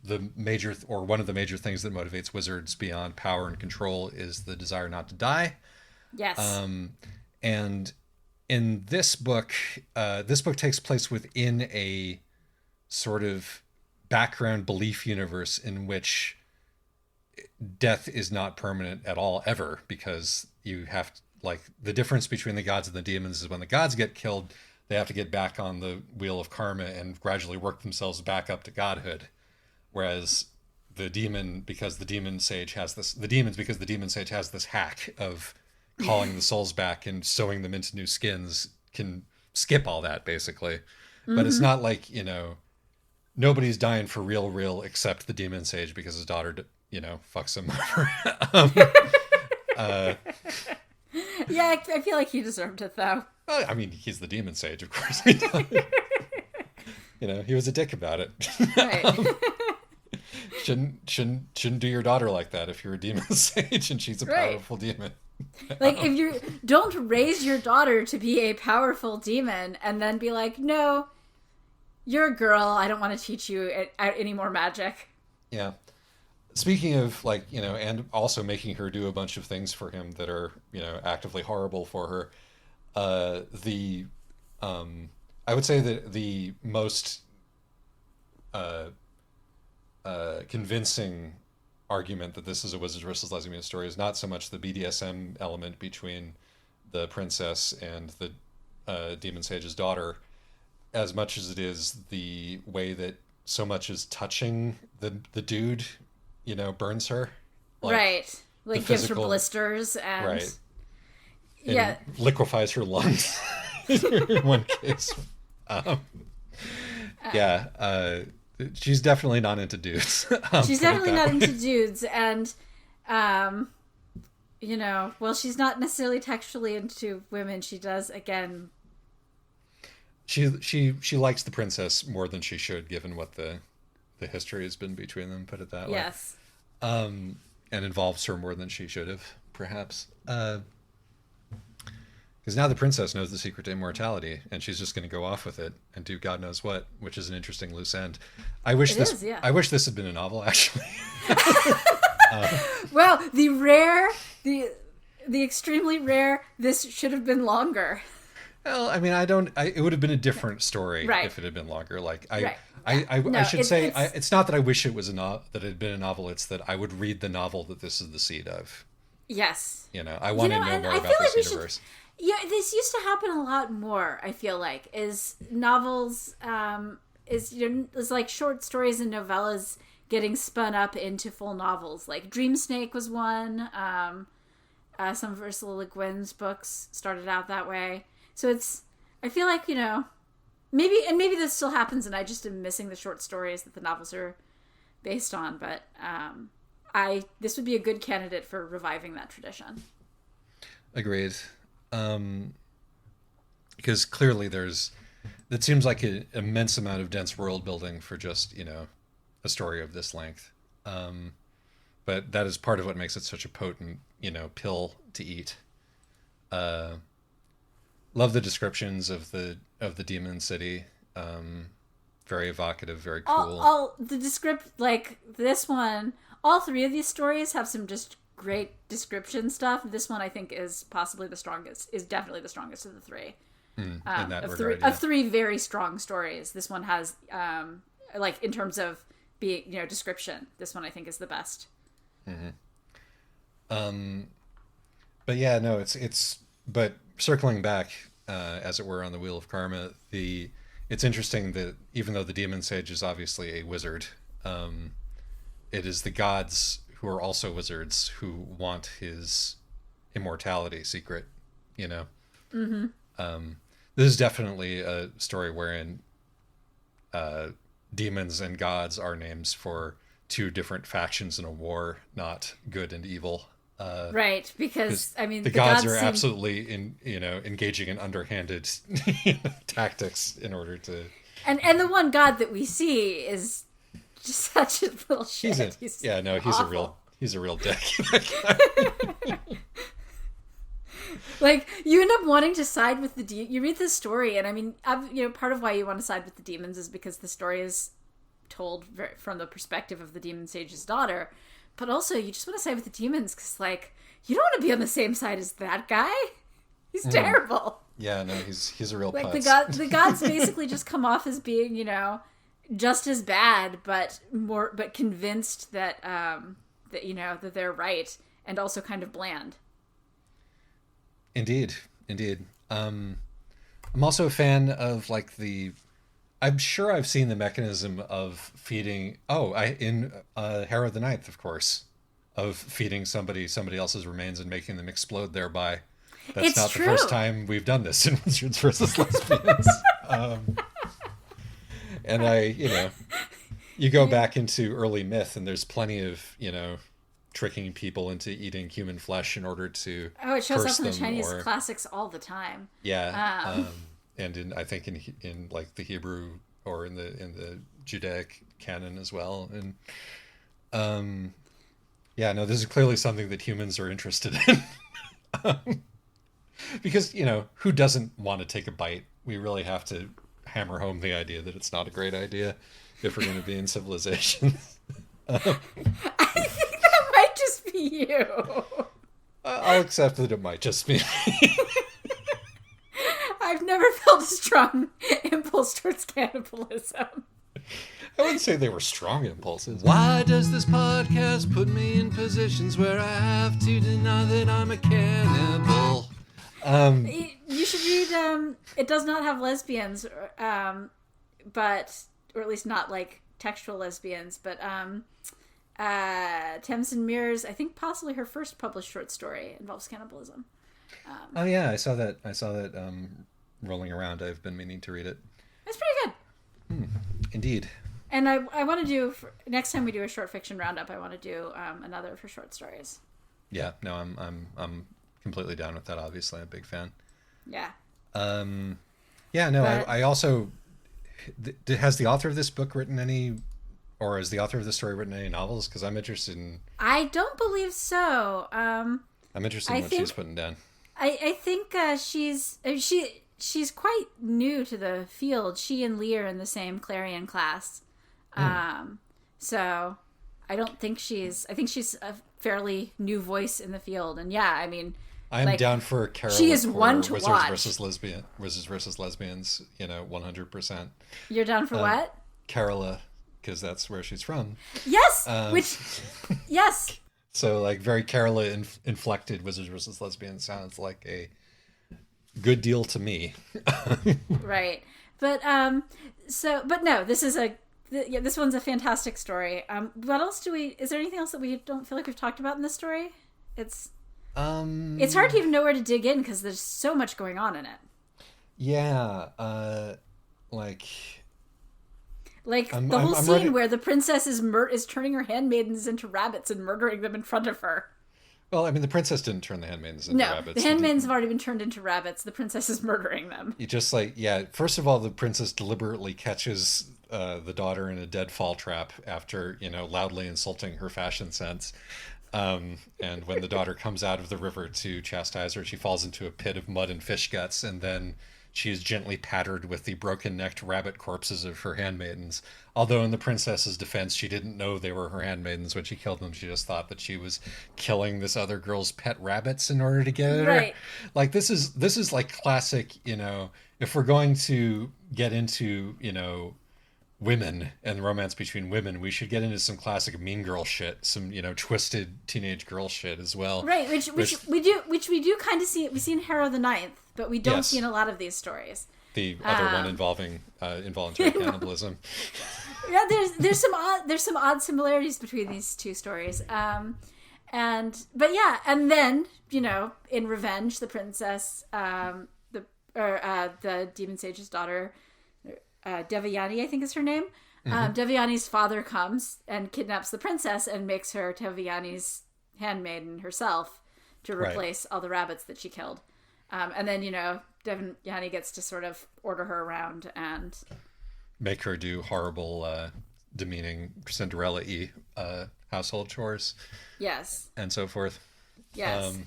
one of the major things that motivates wizards beyond power and control is the desire not to die. Yes. And in this book takes place within a sort of background belief universe in which death is not permanent at all ever, because you have the difference between the gods and the demons is when the gods get killed, they have to get back on the wheel of karma and gradually work themselves back up to godhood. Whereas the demons, because the demon sage has this hack of calling the souls back and sewing them into new skins, can skip all that basically. But it's not like, nobody's dying for real except the demon sage because his daughter, fucks him over. Yeah, I feel like he deserved it though. I mean, he's the demon sage, of course. He was a dick about it. Right. Shouldn't do your daughter like that if you're a demon sage and she's a powerful demon. If you don't raise your daughter to be a powerful demon and then be like, no, you're a girl, I don't want to teach you any more magic. Yeah. Speaking of and also making her do a bunch of things for him that are, actively horrible for her. I would say that the most convincing argument that this is a Wizards versus Lesbian story is not so much the BDSM element between the princess and the demon sage's daughter, as much as it is the way that so much as touching the dude, burns her. Right. Gives her blisters and... Right. And liquefies her lungs in one case. She's definitely not into dudes. She's definitely not into dudes, and she's not necessarily textually into women. She does, again. She likes the princess more than she should, given what the history has been between them. Put it that way. Yes. And involves her more than she should have, perhaps. Because now the princess knows the secret to immortality, and she's just going to go off with it and do God knows what, which is an interesting loose end. I wish this had been a novel, actually. Well, the extremely rare, this should have been longer. Well, I mean, it would have been a different story if it had been longer. I should say, it's not that I wish it was that it had been a novel. It's that I would read the novel that this is the seed of. Yes. I want to know more about this universe. Yeah, this used to happen a lot more, I feel like, is novels, is like short stories and novellas getting spun up into full novels. Like Dream Snake was one. Some of Ursula Le Guin's books started out that way. So I feel like, maybe this still happens and I just am missing the short stories that the novels are based on, but this would be a good candidate for reviving that tradition. Agreed. Because clearly there's that seems like an immense amount of dense world building for just, a story of this length. But that is part of what makes it such a potent, pill to eat. Love the descriptions of the demon city. Very evocative, very cool. All the like this one, all three of these stories have some just great description stuff. This one I think is possibly the strongest, is definitely the strongest of the three. In that of regard, of three very strong stories. This one has, like in terms of being, description, this one I think is the best. But yeah, no, but circling back, as it were, on the Wheel of Karma, it's interesting that even though the demon sage is obviously a wizard, it is the gods who are also wizards who want his immortality secret, This is definitely a story wherein demons and gods are names for two different factions in a war, not good and evil. Right, because I mean the gods are absolutely engaging in underhanded tactics in order to. And the one god that we see is just such a little shit. He's awful. He's a real dick. Like, you end up wanting to side with you read this story, and I mean, part of why you want to side with the demons is because the story is told from the perspective of the demon sage's daughter, but also you just want to side with the demons because, like, you don't want to be on the same side as that guy. He's terrible. Yeah, no, he's a real like putz. the gods basically just come off as being, just as bad, but convinced that that they're right, and also kind of bland. Indeed. I'm also a fan of I'm sure I've seen the mechanism of feeding. In Harrow the Ninth, of course, of feeding somebody else's remains and making them explode thereby. That's it's not true. The first time we've done this in Wizards versus Lesbians. And you go back into early myth, and there's plenty of tricking people into eating human flesh in order to it shows curse up in the them, Chinese classics all the time. Yeah, and I think in like the Hebrew or in the Judaic canon as well, and this is clearly something that humans are interested in, because who doesn't want to take a bite? We really have to hammer home the idea that it's not a great idea if we're going to be in civilization. I think that might just be you. I'll accept that it might just be me. I've never felt a strong impulse towards cannibalism. I wouldn't say they were strong impulses. Why does this podcast put me in positions where I have to deny that I'm a cannibal? You should read, it does not have lesbians, but, or at least not like textual lesbians, but Thames and Mirrors, I think possibly her first published short story involves cannibalism. Oh yeah, I saw that rolling around. I've been meaning to read it. It's pretty good. Indeed. And I want to do, next time we do a short fiction roundup, I want to do another for short stories. Yeah, no, I'm completely down with that. Obviously, I'm a big fan. Yeah. Yeah, no, I also... Has the author of this book written any... Or has the author of this story written any novels? Because I'm interested in... I don't believe so. I'm interested in what she's putting down. I think she's quite new to the field. She and Lee are in the same Clarion class. So I don't think I think she's a fairly new voice in the field. And yeah, I mean... I'm down for Carola. She is one to Wizards watch. Wizards versus Lesbians, 100%. You're down for what? Carola, because that's where she's from. Yes, yes. So, like, very Carola inflected Wizards versus Lesbians sounds like a good deal to me. Right, but no, this one's a fantastic story. What else is there anything else that we don't feel like we've talked about in this story? It's hard to even know where to dig in because there's so much going on in it. Yeah, the whole scene where the princess is turning her handmaidens into rabbits and murdering them in front of her. Well, I mean, the princess didn't turn the handmaidens into No, rabbits. the handmaidens have already been turned into rabbits. The princess is murdering them. You just like, yeah, first of all, the princess deliberately catches the daughter in a deadfall trap after, loudly insulting her fashion sense. And when the daughter comes out of the river to chastise her, she falls into a pit of mud and fish guts, and then she is gently pattered with the broken-necked rabbit corpses of her handmaidens. Although in the princess's defense, she didn't know they were her handmaidens when she killed them. She just thought that she was killing this other girl's pet rabbits in order to get at her. Right. Like, this is like classic, if we're going to get into, women and romance between women, we should get into some classic mean girl shit, some twisted teenage girl shit as well. Right, which we do kind of see. We see in Harrow the Ninth, but we don't Yes. see in a lot of these stories. The other one involving involuntary cannibalism. Yeah, there's some odd similarities between these two stories. And then in Revenge, the princess, the demon sage's daughter, Devayani, I think is her name. Devayani's father comes and kidnaps the princess and makes her Devayani's handmaiden herself to replace all the rabbits that she killed. And then, Devayani gets to sort of order her around and make her do horrible, demeaning Cinderella-y household chores. Yes. And so forth. Yes.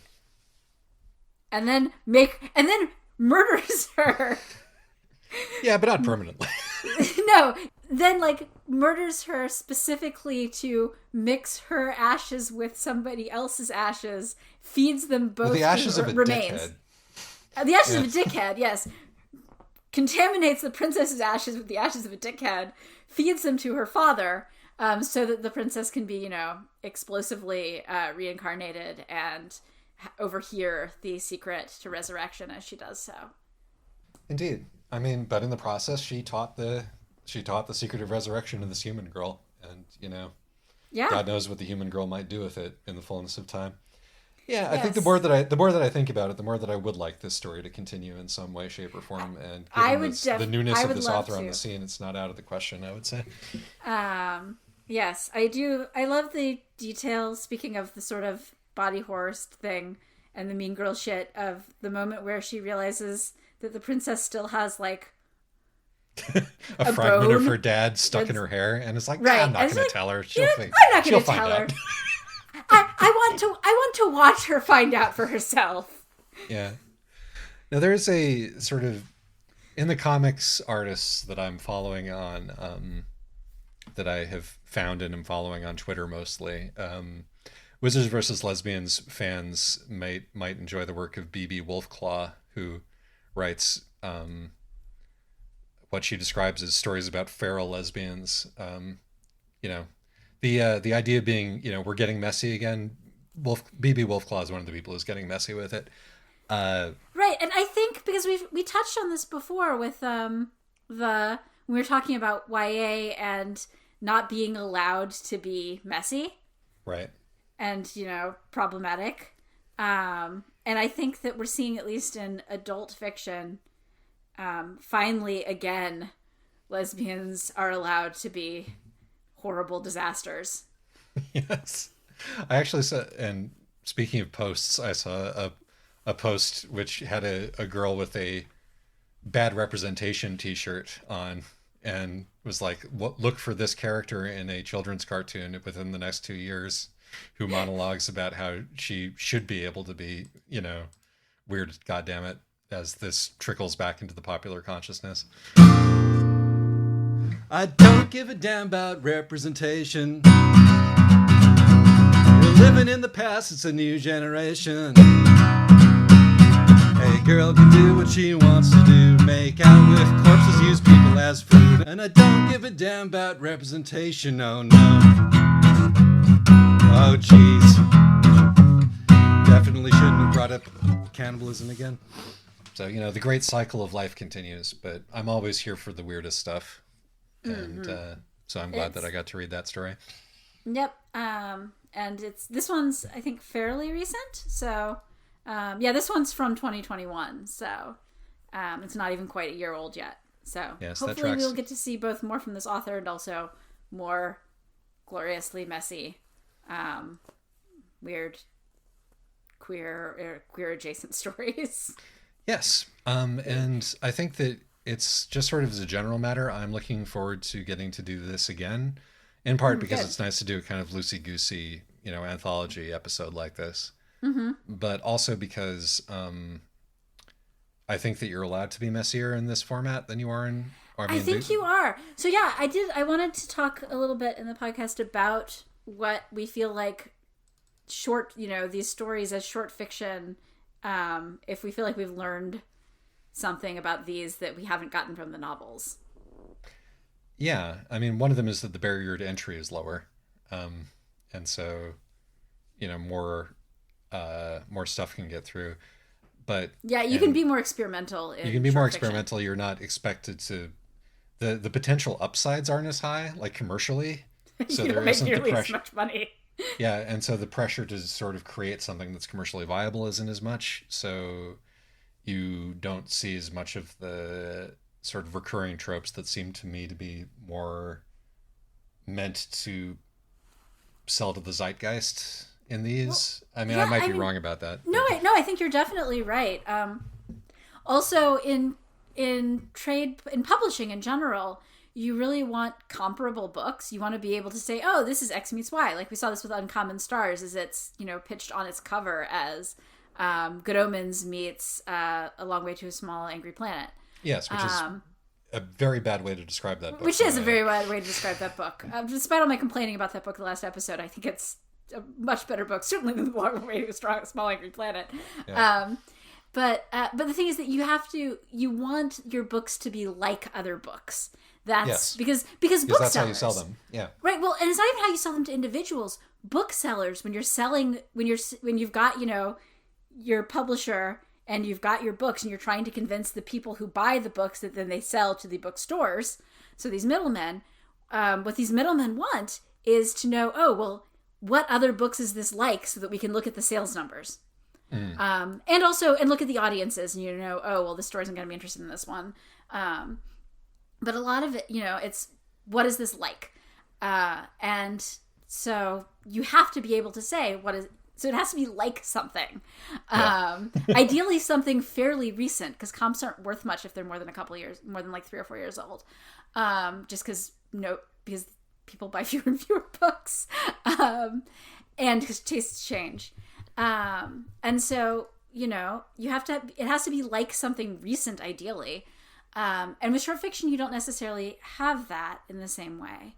And then murders her. Yeah, but not permanently. No, then murders her specifically to mix her ashes with somebody else's ashes, feeds them both the ashes of a remains. Dickhead. The ashes of a dickhead, yes. Contaminates the princess's ashes with the ashes of a dickhead, feeds them to her father, so that the princess can be, explosively reincarnated and overhear the secret to resurrection as she does so. Indeed. I mean, but in the process, she taught the secret of resurrection to this human girl, and yeah, God knows what the human girl might do with it in the fullness of time. Yeah, I think Yes. the more that I think about it, the more that I would like this story to continue in some way, shape, or form. And given the newness of this author on the scene, it's not out of the question, I would say. Yes, I do. I love the details. Speaking of the sort of body horror thing and the mean girl shit of the moment where she realizes that the princess still has a fragment bone of her dad stuck in her hair, and it's like, Right. I'm not And going it's to tell her. I'm not going to tell her. I want to watch her find out for herself. Yeah. Now there's a sort of in the comics artists that I'm following on, that I have found and am following on Twitter mostly. Wizards versus Lesbians fans might enjoy the work of B.B. Wolfclaw, who writes what she describes as stories about feral lesbians. The idea being, we're getting messy again. B.B. Wolfclaw is one of the people who's getting messy with it. Right, and I think because we touched on this before with when we were talking about YA and not being allowed to be messy, right, and problematic. And I think that we're seeing, at least in adult fiction, finally again, lesbians are allowed to be horrible disasters. Yes. I actually saw, and speaking of posts, I saw a post which had a girl with a bad representation t-shirt on, and was like, look for this character in a children's cartoon within the next 2 years, who monologues about how she should be able to be, weird, goddammit, as this trickles back into the popular consciousness. I don't give a damn about representation. We're living in the past, it's a new generation. A girl can do what she wants to do, make out with corpses, use people as food. And I don't give a damn about representation, oh no. Oh jeez. Definitely shouldn't have brought up cannibalism again. So, the great cycle of life continues, but I'm always here for the weirdest stuff. And so I'm glad that I got to read that story. Yep. And this one's, I think, fairly recent. So, this one's from 2021. So, it's not even quite a year old yet. So, yes, hopefully we'll get to see both more from this author and also more gloriously messy, weird queer adjacent stories. Yes. And I think that it's just sort of as a general matter, I'm looking forward to getting to do this again, in part because Good. it's nice to do a kind of loosey-goosey, anthology episode like this. But also because I think that you're allowed to be messier in this format than you are in... I think you are. So yeah, I wanted to talk a little bit in the podcast about what we feel like these stories as short fiction, if we feel like we've learned something about these that we haven't gotten from the novels. Yeah, I mean, one of them is that the barrier to entry is lower, and so more stuff can get through. But yeah, you can be more experimental. You can be more fiction. experimental. You're not expected to. The potential upsides aren't as high, like commercially. So you there don't make isn't the nearly as pressure. much money. Yeah, and so the pressure to sort of create something that's commercially viable isn't as much. So you don't see as much of the sort of recurring tropes that seem to me to be more meant to sell to the zeitgeist in these. I mean, I might be wrong about that. No, I think you're definitely right. Also, in publishing in general, you really want comparable books. You want to be able to say, oh, this is X meets Y. Like we saw this with Uncommon Stars, is it's, pitched on its cover as Good Omens meets A Long Way to a Small Angry Planet. Yes, which is a very bad way to describe that book. Which is a very bad way to describe that book. Despite all my complaining about that book the last episode, I think it's a much better book, certainly than The Long Way to a Small Angry Planet. Yeah. But the thing is that you want your books to be like other books. That's because booksellers, that's how you sell them. Yeah. Right. Well, and it's not even how you sell them to individuals. Booksellers, when you've got, your publisher and you've got your books and you're trying to convince the people who buy the books that then they sell to the bookstores. So these middlemen, what these middlemen want is to know, oh, well, what other books is this like so that we can look at the sales numbers. And look at the audiences and oh, well, this store isn't going to be interested in this one. But a lot of it, it's what is this like? And so you have to be able to say so it has to be like something. Yeah. Ideally something fairly recent, because comps aren't worth much if they're more than a couple years, more than like 3 or 4 years old. Just because people buy fewer and fewer books. And because tastes change. And so, it has to be like something recent, ideally. And with short fiction, you don't necessarily have that in the same way.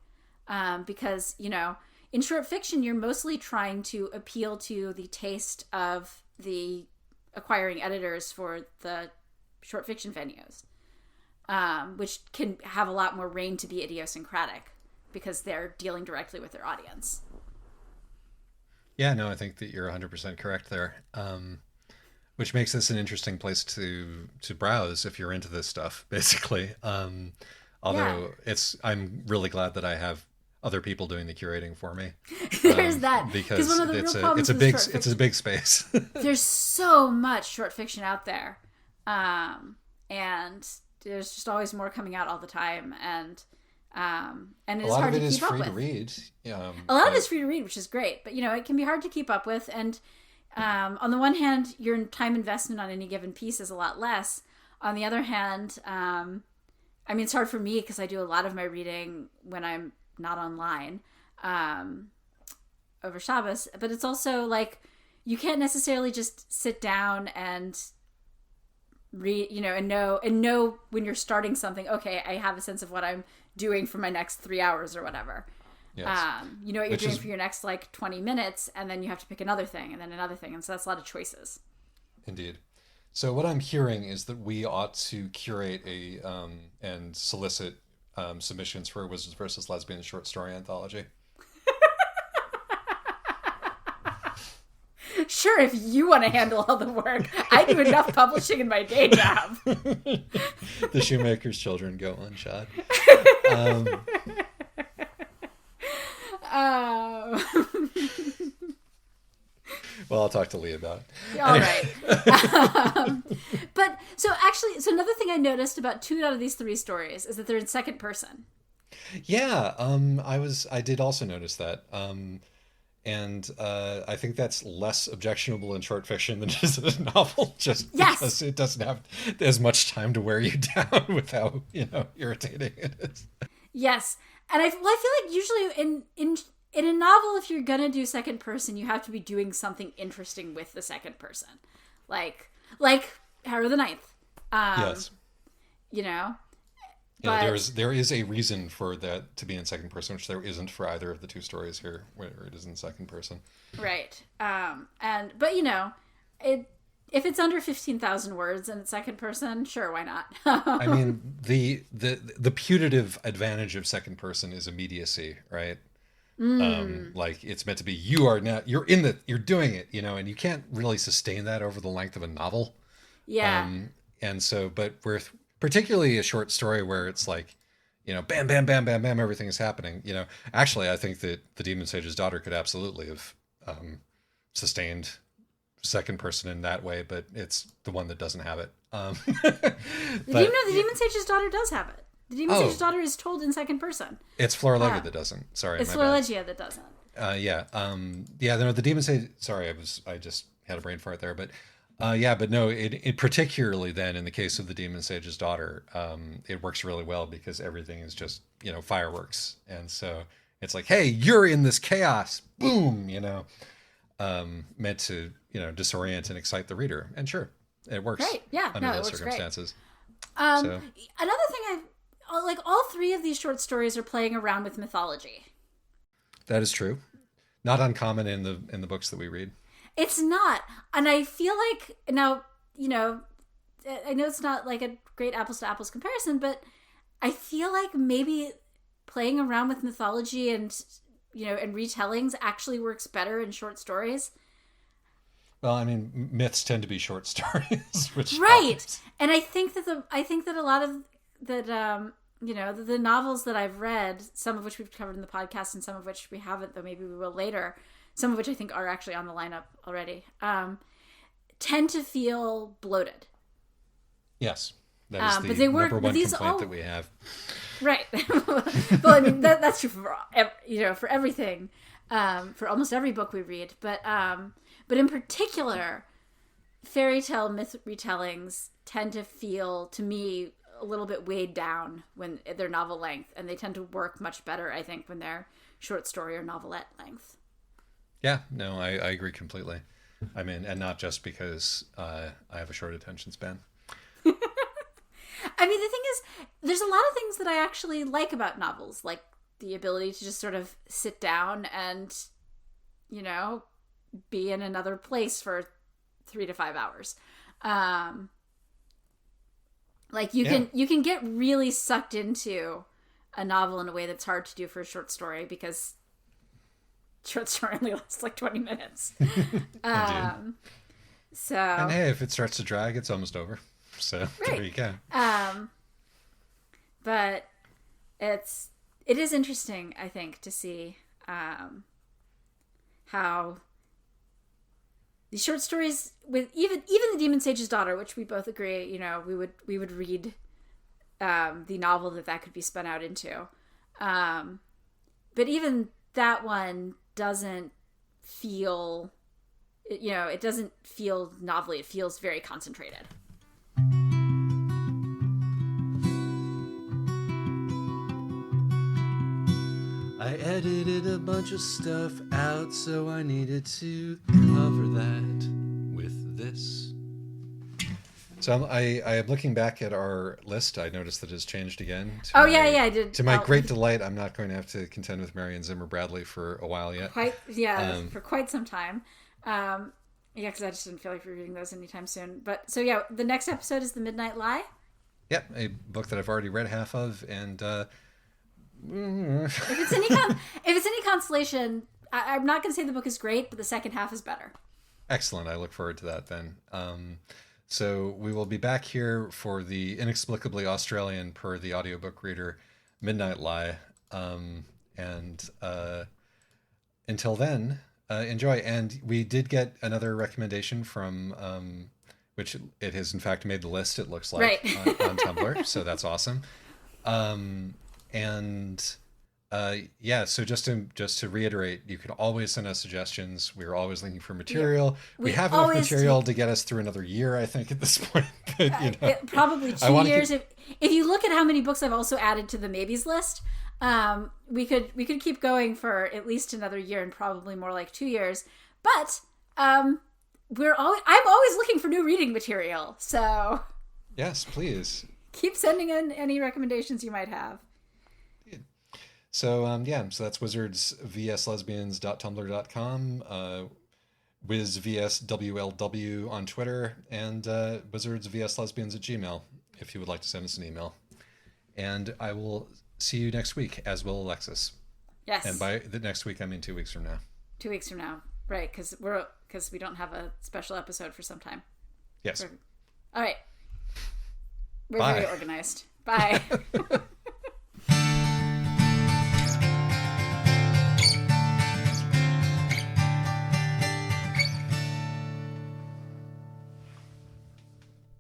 Because, in short fiction, you're mostly trying to appeal to the taste of the acquiring editors for the short fiction venues, which can have a lot more reign to be idiosyncratic because they're dealing directly with their audience. Yeah, no, I think that you're 100% correct there. Which makes this an interesting place to browse if you're into this stuff, basically. Although I'm really glad that I have other people doing the curating for me. There's that, because one of the real problems it's a big space. There's so much short fiction out there, and there's just always more coming out all the time, and it's hard to keep up with. A lot of it is free to read. A lot of it is free to read, which is great, but it can be hard to keep up with. And on the one hand, your time investment on any given piece is a lot less. On the other hand, it's hard for me because I do a lot of my reading when I'm not online over Shabbos. But it's also like you can't necessarily just sit down and read, and know when you're starting something. Okay, I have a sense of what I'm doing for my next 3 hours or whatever. Yes. You know what you're doing for your next 20 minutes, and then you have to pick another thing and then another thing, and so that's a lot of choices. Indeed. So what I'm hearing is that we ought to curate and solicit submissions for a Wizards versus Lesbians short story anthology. Sure, if you want to handle all the work. I do enough publishing in my day job. The shoemaker's children go unshod. Well, I'll talk to Lee about it. All right. But so another thing I noticed about 2 out of these 3 stories is that they're in second person. Yeah, I did also notice that. And I think that's less objectionable in short fiction than it is in a novel, just Yes. because it doesn't have as much time to wear you down with how, irritating it is. Yes, and I feel like usually in a novel, if you're gonna do second person, you have to be doing something interesting with the second person, like Harrow the Ninth. Yes. You know, Yeah, but there is a reason for that to be in second person, which there isn't for either of the two stories here, where it is in second person. right. But if it's under 15,000 words and it's second person, sure, why not? I mean, the putative advantage of second person is immediacy, right? Like it's meant to be you're doing it, and you can't really sustain that over the length of a novel. Yeah. And so, but with particularly a short story where it's like, bam, bam, bam, bam, bam, everything is happening. Actually, I think that the Demon Sage's Daughter could absolutely have sustained second person in that way, but it's the one that doesn't have it. The Demon Sage's Daughter does have it. The Demon Sage's Daughter is told in second person. It's Florilega that doesn't. Sorry, it's my bad. Florilega that doesn't. No, the Demon Sage. Sorry, I just had a brain fart there, but but no, it particularly then in the case of the Demon Sage's Daughter, it works really well because everything is just fireworks, and so it's like, hey, you're in this chaos, boom, meant to disorient and excite the reader, and sure, it works. Right? Yeah. Under those it works circumstances. Great. So. Another thing all three of these short stories are playing around with mythology. That is true. Not uncommon in the books that we read. It's not. And I feel like now, I know it's not like a great apples to apples comparison, but I feel like maybe playing around with mythology and retellings actually works better in short stories. Well, I mean, myths tend to be short stories, which right. Happens. And I think that a lot of that the novels that I've read, some of which we've covered in the podcast and some of which we haven't, though maybe we will later, some of which I think are actually on the lineup already, tend to feel bloated. Yes. That is the but they work, number one these complaint that we have. Right. Well, I mean, that's true for everything, for almost every book we read. But in particular, fairy tale myth retellings tend to feel, to me, a little bit weighed down when they're novel length, and they tend to work much better, I think, when they're short story or novelette length. Yeah, no, I agree completely. I mean, and not just because I have a short attention span. I mean, the thing is, there's a lot of things that I actually like about novels, like the ability to just sort of sit down and, be in another place for 3 to 5 hours. Like you can get really sucked into a novel in a way that's hard to do for a short story because short story only lasts like 20 minutes. So, and hey, if it starts to drag, it's almost over. So right. There you go. But it is interesting, I think, to see how these short stories, with even the Demon Sage's Daughter, which we both agree, we would read the novel that could be spun out into. But even that one doesn't feel, it doesn't feel novelly. It feels very concentrated. I edited a bunch of stuff out, so I needed to cover that with this. So I am looking back at our list. I noticed that it's changed again. I did. To my great delight, I'm not going to have to contend with Marion Zimmer Bradley for a while yet. For quite some time. Because I just didn't feel like reading those anytime soon. But so yeah, the next episode is The Midnight Lie. Yep, a book that I've already read half of, and if it's any consolation, I'm not going to say the book is great, but the second half is better. Excellent. I look forward to that then. So we will be back here for the inexplicably Australian, per the audiobook reader, Midnight Lie. And until then, enjoy. And we did get another recommendation from, which it has in fact made the list, it looks like, right. on Tumblr. So that's awesome. And Yeah, so just to reiterate, you can always send us suggestions. We're always looking for material. We have enough always material to get us through another year, I think, at this point. But, probably I 2 wanna years. keep- If you look at how many books I've also added to the maybes list, we could keep going for at least another year and probably more like 2 years. But I'm always looking for new reading material. So Yes, please. keep sending in any recommendations you might have. So so that's wizardsvslesbians.tumblr.com, wizvswlw on Twitter, and wizardsvslesbians at Gmail if you would like to send us an email. And I will see you next week, as will Alexis. Yes. And by the next week, I mean 2 weeks from now. 2 weeks from now, right? Because we don't have a special episode for some time. Yes. All right. We're Bye. very organized. Bye.